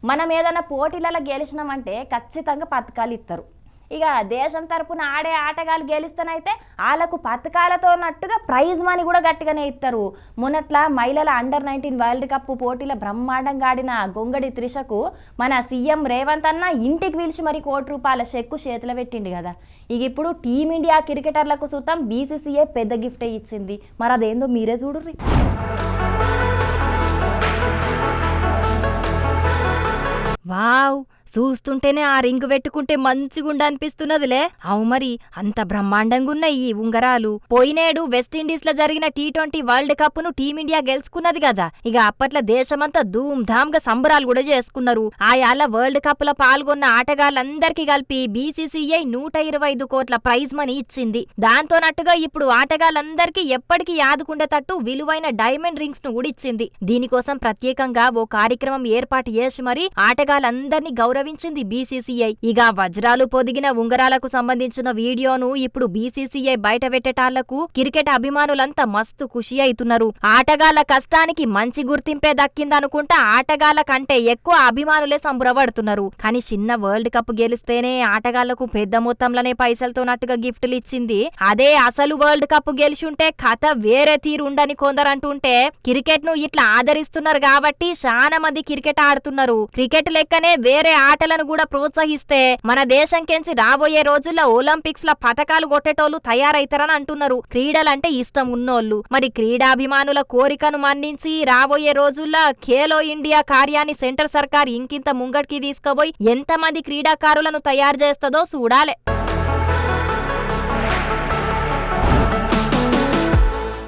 మనం ఏదైనా పోటీలలో గెలిచినామంటే ఖచ్చితంగా పథకాలు ఇస్తారు. ఇక దేశం తరపున ఆడే ఆటగాళ్ళు గెలిస్తేనైతే వాళ్ళకు పథకాలతో నట్టుగా ప్రైజ్ మనీ కూడా గట్టిగానే ఇస్తారు. మొన్నట్ల మహిళల అండర్-19 వరల్డ్ కప్ పోటీల బ్రహ్మాండంగా ఆడిన గొంగడి త్రిషకు మన సీఎం రేవంత్ అన్న ఇంటికి పిలిచి మరి ₹1 చెక్కు చేతిలో పెట్టిండు కదా. ఇక ఇప్పుడు టీమిండియా క్రికెటర్లకు సుతం బీసీసీఐ పెద్ద గిఫ్టే ఇచ్చింది. మరి అదేందో మీరే చూడుర్రి. వావ్, చూస్తుంటేనే ఆ రింగ్ పెట్టుకుంటే మంచిగుండ అనిపిస్తున్నదిలే. అవు మరి అంత బ్రహ్మాండంగా ఉన్నాయి ఈ ఉంగరాలు. పోయినేడు వెస్టిండీస్ లో జరిగిన T20 వరల్డ్ కప్ ను టీమిండియా గెలుచుకున్నది కదా. ఇక అప్పట్లో దేశమంతా ధూమ్ ధామ్ గా సంబరాలు కూడా చేసుకున్నారు. ఆయాల వరల్డ్ కప్ లో పాల్గొన్న ఆటగాళ్ళందరికీ కలిపి బీసీసీఐ 125 కోట్ల ప్రైజ్ మనీ ఇచ్చింది. దాంతో నట్టుగా ఇప్పుడు ఆటగాళ్ళందరికీ ఎప్పటికీ యాదుకుండేటట్టు విలువైన డైమండ్ రింగ్స్ ను కూడా ఇచ్చింది. దీనికోసం ప్రత్యేకంగా ఓ కార్యక్రమం ఏర్పాటు చేసి మరి ఆటగాళ్ళందరినీ గౌరవించింది బీసీసీఐ. ఇక వజ్రాలు పొదిగిన ఉంగరాలకు సంబంధించిన వీడియోను ఇప్పుడు బీసీసీఐ బయట పెట్టేటాళ్లకు క్రికెట్ అభిమానులంతా మస్తు ఖుషి అవుతున్నారు. ఆటగాళ్ల కష్టానికి మంచి గుర్తింపే దక్కిందనుకుంటా ఆటగాళ్ల కంటే ఎక్కువ అభిమానులే సంబరపడుతున్నారు. కానీ చిన్న వరల్డ్ కప్ గెలిస్తేనే ఆటగాళ్లకు పెద్ద మొత్తంలోనే పైసలతో నట్టుగా గిఫ్టులు ఇచ్చింది. అదే అసలు వరల్డ్ కప్ గెలిచుంటే కథ వేరే తీరు ఉండని కొందరంటుంటే క్రికెట్ ను ఇట్లా ఆదరిస్తున్నారు కాబట్టి చాలా మంది క్రికెట్ ఆడుతున్నారు. క్రికెట్ లెక్కనే వేరే ఆటలను కూడా ప్రోత్సహిస్తే మన దేశం కెంచి రాబోయే రోజుల్లో ఒలింపిక్స్ ల పథకాలు కొట్టేటోళ్లు తయారైతారని అంటున్నారు క్రీడలంటే ఇష్టం ఉన్నోళ్లు. మరి క్రీడాభిమానుల కోరికను మన్నించి రాబోయే రోజుల్లో ఖేలో ఇండియా కార్యాన్ని సెంటర్ సర్కార్ ఇంకింత ముంగటికి తీసుకుపోయి ఎంతమంది క్రీడాకారులను తయారు చేస్తుందో చూడాలే.